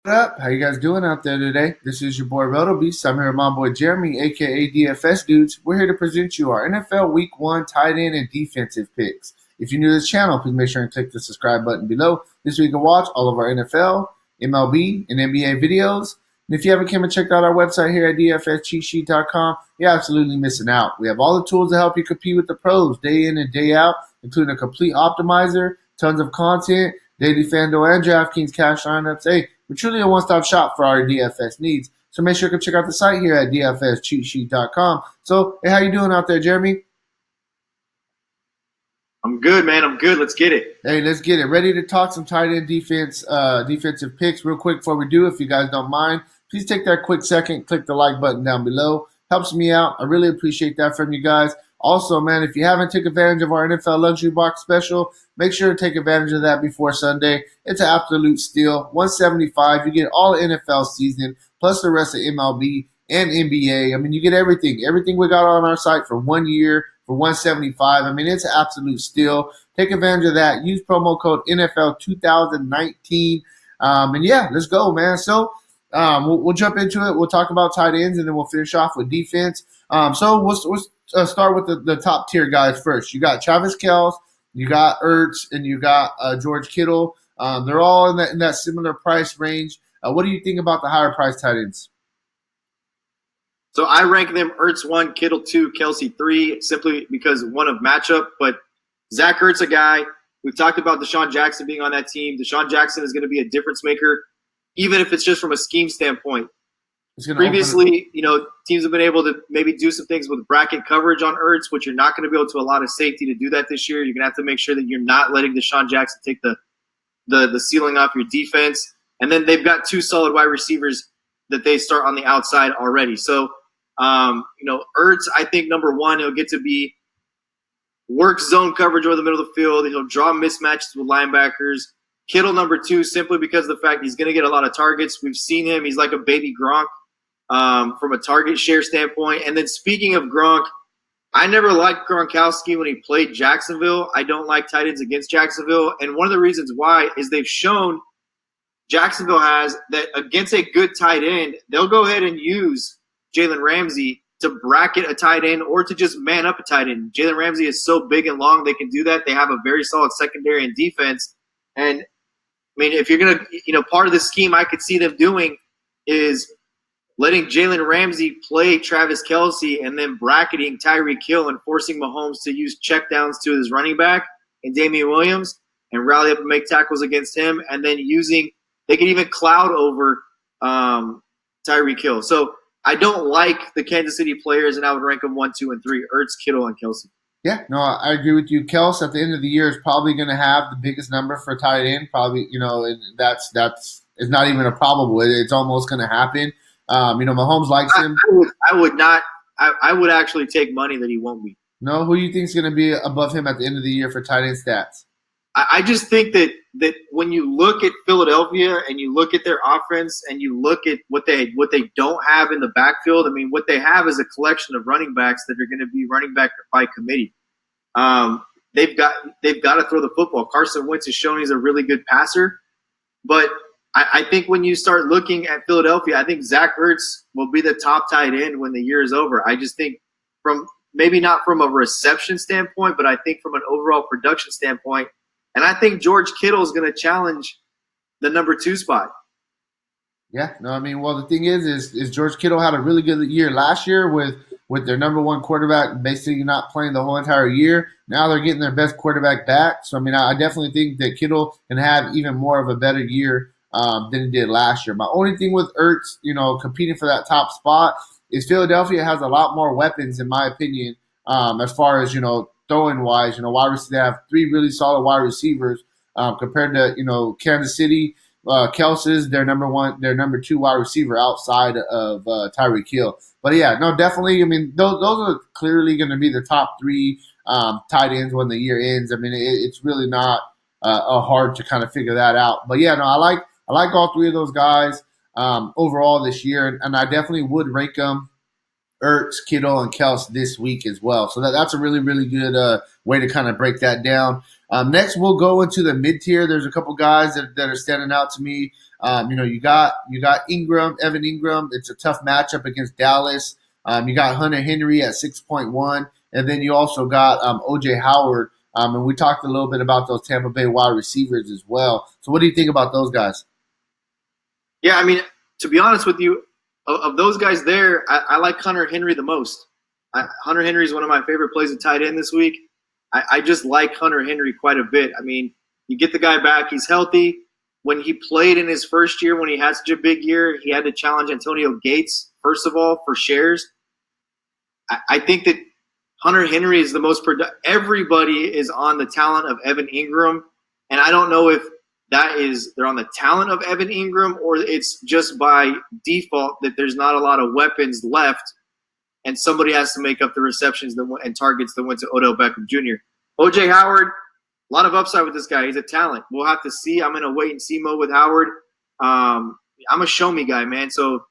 What up? How you guys doing out there today? This is your boy Roto Beast. I'm here with my boy Jeremy, aka DFS Dudes. We're here to present you our NFL Week 1 tight end and defensive picks. If you're new to this channel, please make sure and click the subscribe button below. This way you can watch all of our NFL, MLB, and NBA videos. And if you haven't come and checked out our website here at dfscheatsheet.com, you're absolutely missing out. We have all the tools to help you compete with the pros day in and day out, including a complete optimizer, tons of content, daily FanDuel and DraftKings cash lineups. Hey, we're truly a one-stop shop for our DFS needs. So make sure to check out the site here at dfscheatsheet.com. So, hey, how you doing out there, Jeremy? I'm good, man. I'm good. Let's get it. Hey, let's get it. Ready to talk some tight end defensive picks real quick before we do. If you guys don't mind, please take that quick second, click the like button down below. Helps me out. I really appreciate that from you guys. Also, man, if you haven't taken advantage of our NFL Luxury Box special, make sure to take advantage of that before Sunday. It's an absolute steal. $175. You get all NFL season, plus the rest of MLB and NBA. I mean, you get everything. Everything we got on our site for 1 year for $175. I mean, it's an absolute steal. Take advantage of that. Use promo code NFL 2019. And yeah, let's go, man. So we'll jump into it. We'll talk about tight ends, and then we'll finish off with defense. So we'll start with the top tier guys first. You got Travis Kelce, you got Ertz, and you got George Kittle. They're all in that similar price range. What do you think about the higher price tight ends? So I rank them Ertz 1, Kittle 2, Kelce 3, simply because one of matchup. But Zach Ertz, a guy, we've talked about Deshaun Jackson being on that team. Deshaun Jackson is going to be a difference maker, even if it's just from a scheme standpoint. Previously, teams have been able to maybe do some things with bracket coverage on Ertz, which you're not going to be able to allow to safety to do that this year. You're going to have to make sure that you're not letting Deshaun Jackson take the ceiling off your defense. And then they've got two solid wide receivers that they start on the outside already. So, Ertz, I think, number one, he'll get to be work zone coverage over the middle of the field. He'll draw mismatches with linebackers. Kittle, number two, simply because of the fact he's going to get a lot of targets. We've seen him. He's like a baby Gronk from a target share standpoint. And then speaking of Gronk, I never liked Gronkowski when he played Jacksonville. I don't like tight ends against Jacksonville. And one of the reasons why is they've shown Jacksonville has that against a good tight end, they'll go ahead and use Jalen Ramsey to bracket a tight end or to just man up a tight end. Jalen Ramsey is so big and long, they can do that. They have a very solid secondary and defense. And, I mean, if you're going to, part of the scheme I could see them doing is letting Jalen Ramsey play Travis Kelce and then bracketing Tyreek Hill and forcing Mahomes to use checkdowns to his running back and Damian Williams and rally up and make tackles against him, and then they can even cloud over Tyreek Hill. So I don't like the Kansas City players, and I would rank them 1, 2, and 3, Ertz, Kittle, and Kelce. Yeah, no, I agree with you. Kelce at the end of the year is probably going to have the biggest number for tight end. Probably, and that's it's not even a probable. It's almost going to happen. Mahomes likes him. I would not. I would actually take money that he won't be. No, who do you think is going to be above him at the end of the year for tight end stats? I just think that when you look at Philadelphia and you look at their offense and you look at what they don't have in the backfield, I mean, what they have is a collection of running backs that are going to be running back by committee. They've got to throw the football. Carson Wentz has shown he's a really good passer, but I think when you start looking at Philadelphia, I think Zach Ertz will be the top tight end when the year is over. I just think maybe not from a reception standpoint, but I think from an overall production standpoint. And I think George Kittle is going to challenge the number 2 spot. Yeah, no, I mean, well, the thing is George Kittle had a really good year last year with their number 1 quarterback basically not playing the whole entire year. Now they're getting their best quarterback back. So, I mean, I definitely think that Kittle can have even more of a better year than he did last year. My only thing with Ertz, competing for that top spot is Philadelphia has a lot more weapons, in my opinion, as far as, throwing wise. They have 3 really solid wide receivers compared to, Kansas City. Kelce's their number 2 wide receiver outside of Tyreek Hill. But yeah, no, definitely. I mean, those are clearly going to be the top 3 tight ends when the year ends. I mean, it's really not hard to kind of figure that out. But yeah, no, I like all 3 of those guys overall this year, and I definitely would rank them Ertz, Kittle, and Kels this week as well. So that's a really, really good way to kind of break that down. Next, we'll go into the mid tier. There's a couple guys that are standing out to me. You got Ingram, Evan Ingram. It's a tough matchup against Dallas. You got Hunter Henry at 6.1, and then you also got OJ Howard. And we talked a little bit about those Tampa Bay wide receivers as well. So what do you think about those guys? Yeah, I mean, to be honest with you, of those guys there, I like Hunter Henry the most. Hunter Henry is one of my favorite plays at tight end this week. I just like Hunter Henry quite a bit. I mean, you get the guy back. He's healthy. When he played in his first year, when he had such a big year, he had to challenge Antonio Gates, first of all, for shares. I think that Hunter Henry is the most productive. Everybody is on the talent of Evan Ingram, and I don't know if they're on the talent of Evan Ingram or it's just by default that there's not a lot of weapons left and somebody has to make up the receptions and targets that went to Odell Beckham Jr. O.J. Howard, a lot of upside with this guy. He's a talent. We'll have to see. I'm in a wait-and-see mode with Howard. I'm a show-me guy, man. So,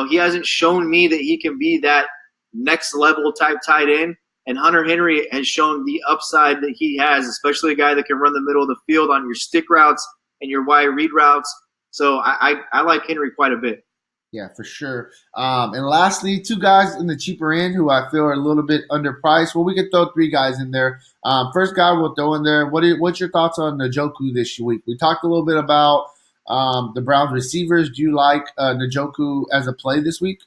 he hasn't shown me that he can be that next-level type tight end. And Hunter Henry has shown the upside that he has, especially a guy that can run the middle of the field on your stick routes and your wide read routes. So I like Henry quite a bit. Yeah, for sure. And lastly, two guys in the cheaper end who I feel are a little bit underpriced. Well, we could throw three guys in there. First guy we'll throw in there. What's your thoughts on Njoku this week? We talked a little bit about the Browns receivers. Do you like Njoku as a play this week?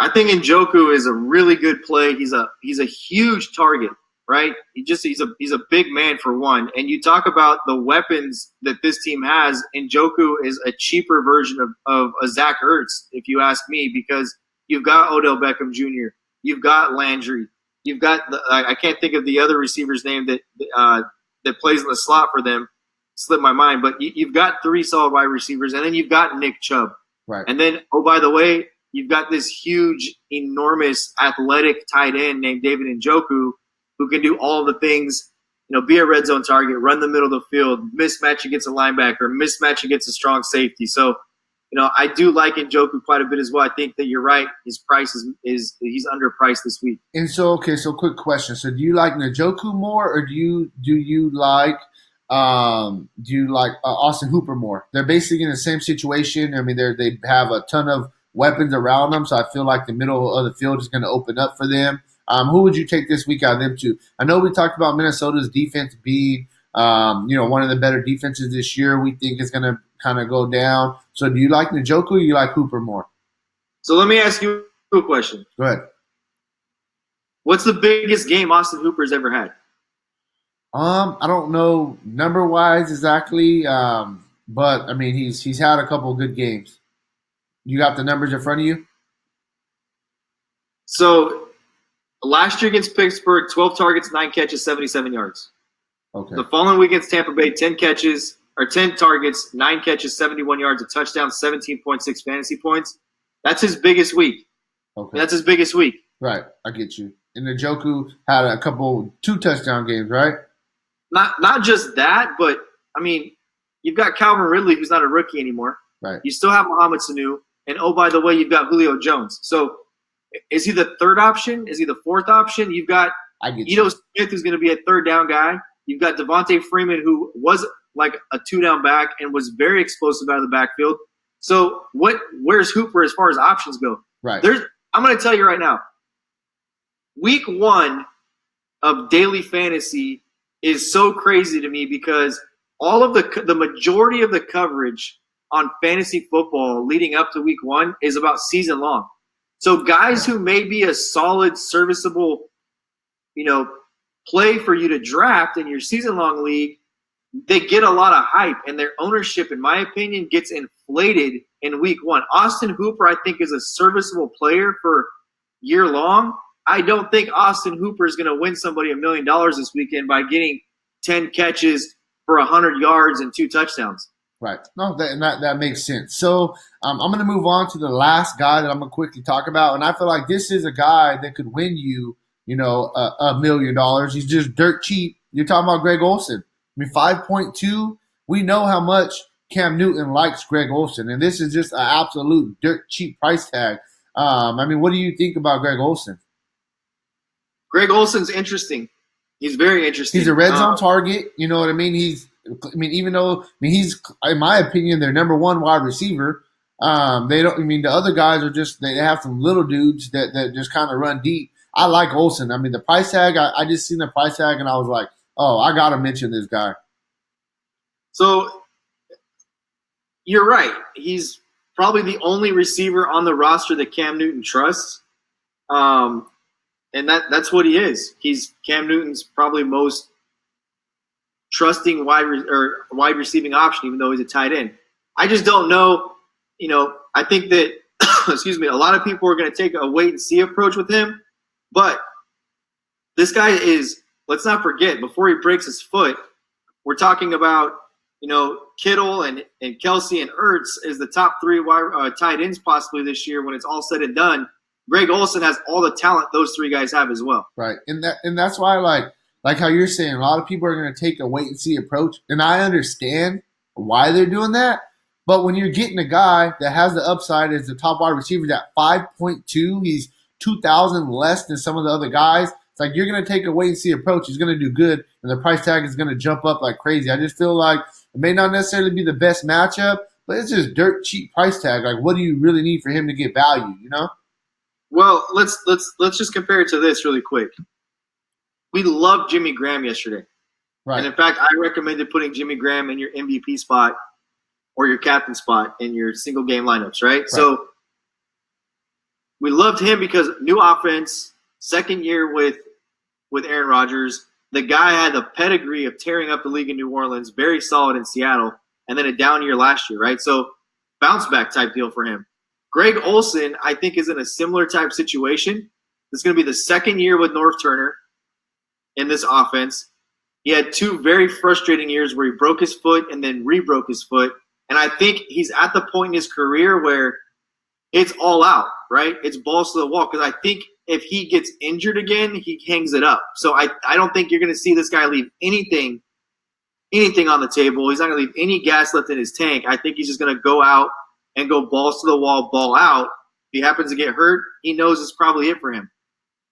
I think Njoku is a really good play. He's a huge target, right? He's a big man for one. And you talk about the weapons that this team has. Njoku is a cheaper version of a Zach Ertz, if you ask me, because you've got Odell Beckham Jr., you've got Landry, you've got I can't think of the other receiver's name that plays in the slot for them. Slipped my mind, but you've got three solid wide receivers, and then you've got Nick Chubb, right? And then by the way, you've got this huge, enormous, athletic tight end named David Njoku who can do all the things, be a red zone target, run the middle of the field, mismatch against a linebacker, mismatch against a strong safety. So, I do like Njoku quite a bit as well. I think that you're right. His price is he's underpriced this week. And so, quick question. So do you like Njoku more or do you like Austin Hooper more? They're basically in the same situation. I mean, they have a ton of weapons around them, so I feel like the middle of the field is going to open up for them. Who would you take this week out of them two? I know we talked about Minnesota's defense being, one of the better defenses this year. We think is going to kind of go down. So do you like Njoku or you like Hooper more? So let me ask you a question. Go ahead. What's the biggest game Austin Hooper's ever had? I don't know number-wise exactly, but, I mean, he's had a couple of good games. You got the numbers in front of you? So last year against Pittsburgh, 12 targets, 9 catches, 77 yards. Okay. The following week against Tampa Bay, 10 targets, 9 catches, 71 yards, a touchdown, 17.6 fantasy points. That's his biggest week. Okay. That's his biggest week. Right. I get you. And Njoku had two touchdown games, right? Not just that, but, I mean, you've got Calvin Ridley, who's not a rookie anymore. Right. You still have Mohamed Sanu. And, oh, by the way, you've got Julio Jones. So is he the third option? Is he the fourth option? You've got Ito Smith, who's going to be a third down guy. You've got Devontae Freeman, who was like a two-down back and was very explosive out of the backfield. So where's Hooper as far as options go? Right. I'm going to tell you right now, week 1 of daily fantasy is so crazy to me because all of the majority of the coverage on fantasy football leading up to week 1 is about season long. So guys who may be a solid, serviceable, play for you to draft in your season long league, they get a lot of hype and their ownership, in my opinion, gets inflated in week 1. Austin Hooper, I think, is a serviceable player for year long. I don't think Austin Hooper is going to win somebody $1 million this weekend by getting 10 catches for 100 yards and 2 touchdowns. Right. No, that makes sense. So I'm going to move on to the last guy that I'm going to quickly talk about. And I feel like this is a guy that could win you, $1 million. He's just dirt cheap. You're talking about Greg Olsen. I mean, 5.2. We know how much Cam Newton likes Greg Olsen. And this is just an absolute dirt cheap price tag. I mean, what do you think about Greg Olsen? Greg Olson's interesting. He's very interesting. He's a red zone target. You know what I mean? Even though, he's, in my opinion, their number one wide receiver. They don't, the other guys are just, they have some little dudes that just kind of run deep. I like Olsen. I mean, the price tag, I just seen the price tag and I was like, oh, I got to mention this guy. So you're right. He's probably the only receiver on the roster that Cam Newton trusts. And that's what he is. He's Cam Newton's probably most trusting wide receiving option, even though he's a tight end. I just don't know. I think that excuse me, a lot of people are going to take a wait and see approach with him. But this guy is. Let's not forget, before he breaks his foot, we're talking about Kittle and Kelce and Ertz as the top three tight ends possibly this year when it's all said and done. Greg Olsen has all the talent those three guys have as well. Right. And that's why like how you're saying, a lot of people are going to take a wait and see approach. And I understand why they're doing that. But when you're getting a guy that has the upside as the top wide receiver at 5.2, he's 2,000 less than some of the other guys. It's like you're going to take a wait and see approach. He's going to do good, and the price tag is going to jump up like crazy. I just feel like it may not necessarily be the best matchup, but it's just dirt cheap price tag. Like, what do you really need for him to get value, Well, let's just compare it to this really quick. We loved Jimmy Graham yesterday. Right. And in fact, I recommended putting Jimmy Graham in your MVP spot or your captain spot in your single game lineups, right? So we loved him because new offense, second year with Aaron Rodgers. The guy had the pedigree of tearing up the league in New Orleans, very solid in Seattle, and then a down year last year, right? So bounce back type deal for him. Greg Olsen, I think, is in a similar type situation. It's going to be the second year with Norv Turner in this offense. He had two very frustrating years where he broke his foot and then re-broke his foot. And I think he's at the point in his career where it's all out, right? It's balls to the wall. Because I think if he gets injured again, he hangs it up. So I don't think you're going to see this guy leave anything on the table. He's not going to leave any gas left in his tank. I think he's just going to go out and go balls to the wall, ball out. If he happens to get hurt, he knows it's probably it for him.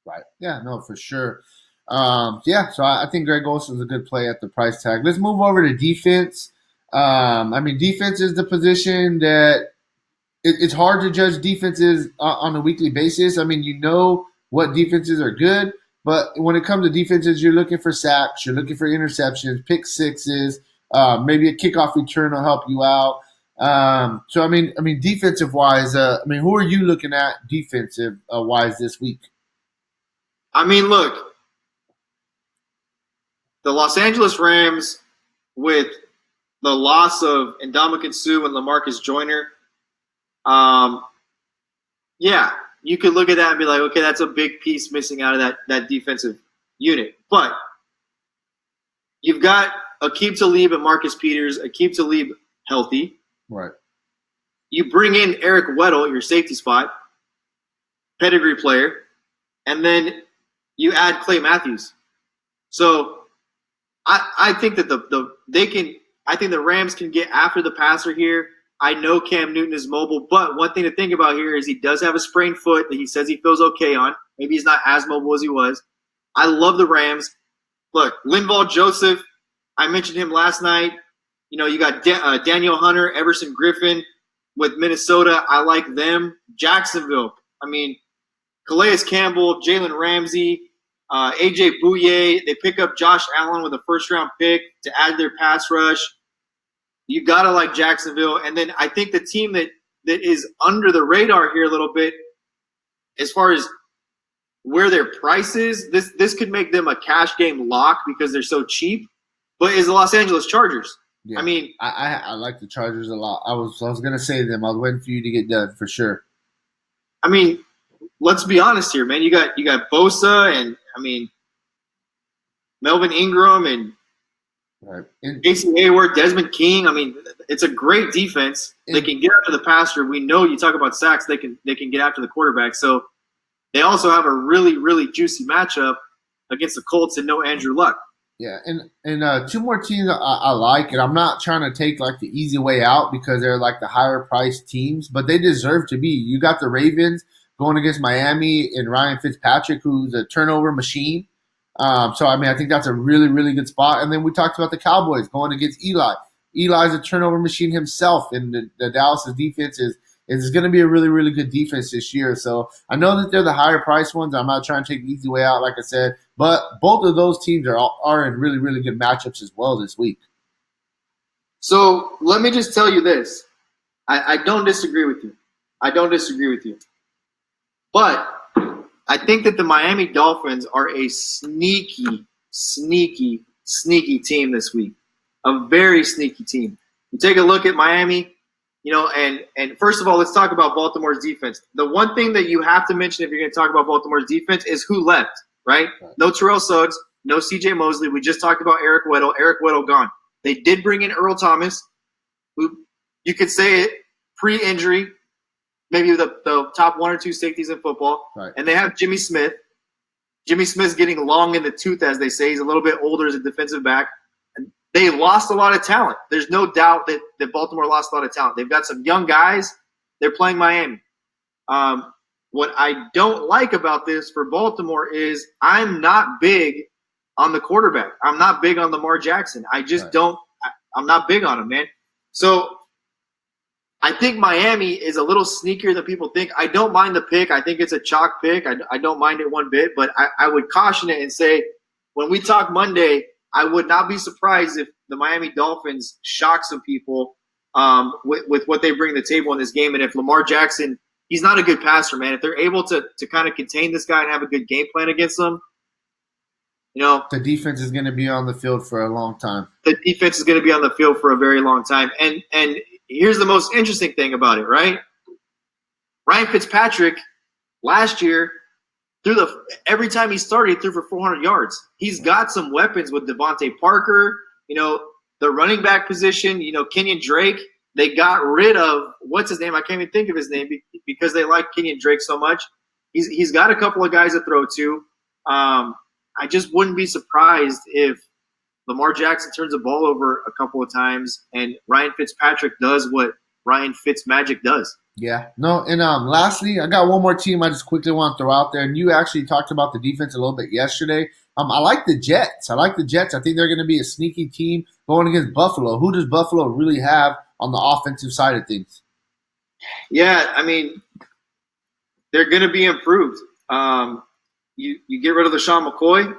Right. Yeah, no, for sure. So I think Greg Olsen is a good play at the price tag. Let's move over to defense. Defense is the position that it's hard to judge defenses on a weekly basis. What defenses are good, but when it comes to defenses, you're looking for sacks, you're looking for interceptions, pick sixes, maybe a kickoff return will help you out. Defensive wise, who are you looking at defensive wise this week? Look, the Los Angeles Rams with the loss of Ndamukong Suh and LaMarcus Joyner, you could look at that and be like, okay, that's a big piece missing out of that defensive unit. But you've got Aqib Talib and Marcus Peters, Aqib Talib healthy. Right. You bring in Eric Weddle, your safety spot, pedigree player, and then you add Clay Matthews. So I think that I think the Rams can get after the passer here. I know Cam Newton is mobile, but one thing to think about here is he does have a sprained foot that he says he feels okay on. Maybe he's not as mobile as he was. I love the Rams. Look, Linval Joseph, I mentioned him last night. You got Daniel Hunter, Everson Griffin with Minnesota. I like them. Jacksonville, Calais Campbell, Jalen Ramsey, A.J. Bouye. They pick up Josh Allen with a first-round pick to add their pass rush. You got to like Jacksonville. And then I think the team that is under the radar here a little bit as far as where their price is, this could make them a cash game lock because they're so cheap, but is the Los Angeles Chargers. Yeah. I like the Chargers a lot. I was going to say them. I was waiting for you to get done for sure. Let's be honest here, man. You got Bosa and Melvin Ingram and right. Casey Hayward, Desmond King. It's a great defense. They can get after the passer. We know you talk about sacks. They can get after the quarterback. So they also have a really, really juicy matchup against the Colts and no Andrew Luck. Yeah, and two more teams I like, and I'm not trying to take like the easy way out because they're like the higher priced teams, but they deserve to be. You got the Ravens going against Miami and Ryan Fitzpatrick, who's a turnover machine. So, I mean, I think that's a really, really good spot. And then we talked about the Cowboys going against Eli. Eli's a turnover machine himself, and the Dallas' defense is going to be a really, really good defense this year. So I know that they're the higher price ones. I'm not trying to take the easy way out, like I said. But both of those teams are in really, really good matchups as well this week. So let me just tell you this. I don't disagree with you. I don't disagree with you. But I think that the Miami Dolphins are a sneaky, sneaky, sneaky team this week. A very sneaky team. You take a look at Miami, you know, and first of all, let's talk about Baltimore's defense. The one thing that you have to mention if you're going to talk about Baltimore's defense is who left, right? No Terrell Suggs, no C.J. Mosley. We just talked about Eric Weddle. Eric Weddle gone. They did bring in Earl Thomas, who you could say it pre-injury, maybe the top one or two safeties in football. Right. And they have Jimmy Smith. Jimmy Smith's getting long in the tooth, as they say. He's a little bit older as a defensive back. And they lost a lot of talent. There's no doubt that Baltimore lost a lot of talent. They've got some young guys. They're playing Miami. What I don't like about this for Baltimore is I'm not big on the quarterback. I'm not big on Lamar Jackson. I just don't – I'm not big on him, man. So I think Miami is a little sneakier than people think. I don't mind the pick. I think it's a chalk pick. I don't mind it one bit. But I would caution it and say when we talk Monday, I would not be surprised if the Miami Dolphins shock some people with what they bring to the table in this game. And if Lamar Jackson – he's not a good passer, man. If they're able to kind of contain this guy and have a good game plan against him, you know, the defense is going to be on the field for a long time. The defense is going to be on the field for a very long time. And here's the most interesting thing about it, right? Ryan Fitzpatrick last year every time he started, he threw for 400 yards. He's got some weapons with Devontae Parker, you know, the running back position, you know, Kenyon Drake. They got rid of what's his name? I can't even think of his name because they like Kenyon Drake so much. He's got a couple of guys to throw to. I just wouldn't be surprised if Lamar Jackson turns the ball over a couple of times and Ryan Fitzpatrick does what Ryan Fitzmagic does. Yeah. No, and lastly, I got one more team I just quickly want to throw out there. And you actually talked about the defense a little bit yesterday. I like the Jets. I think they're going to be a sneaky team going against Buffalo. Who does Buffalo really have on the offensive side of things? Yeah, I mean, they're going to be improved. You get rid of LaShawn McCoy,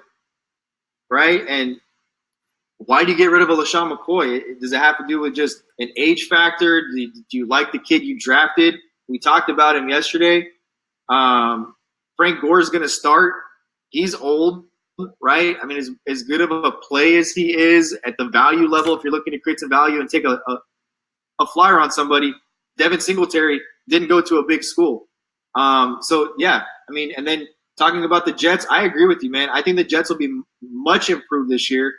right? And why do you get rid of a LaShawn McCoy? Does it have to do with just an age factor? Do you like the kid you drafted? We talked about him yesterday. Frank Gore's going to start. He's old, right? I mean, as good of a play as he is at the value level, if you're looking to create some value and take a flyer on somebody, Devin Singletary didn't go to a big school. So, yeah, I mean, and then talking about the Jets, I agree with you, man. I think the Jets will be much improved this year.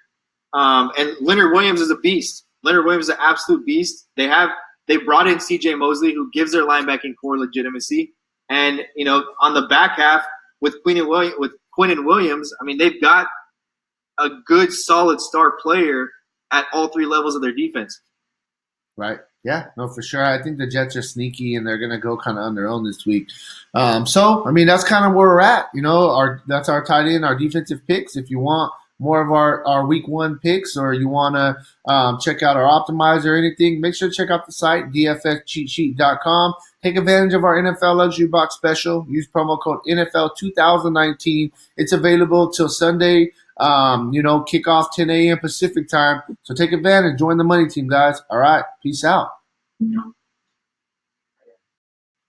And Leonard Williams is a beast. Leonard Williams is an absolute beast. They brought in C.J. Mosley, who gives their linebacking core legitimacy. And, you know, on the back half with Quinnen Williams, I mean, they've got a good, solid star player at all three levels of their defense. Right. Yeah, no, for sure. I think the Jets are sneaky, and they're going to go kind of on their own this week. So, I mean, that's kind of where we're at. You know, that's our tight end, our defensive picks. If you want more of our week one picks, or you want to check out our optimizer or anything, make sure to check out the site, dfscheatsheet.com. Take advantage of our NFL Luxury Box special. Use promo code NFL 2019. It's available till Sunday. Kickoff 10 a.m. Pacific time. So take advantage. Join the money team, guys. All right. Peace out.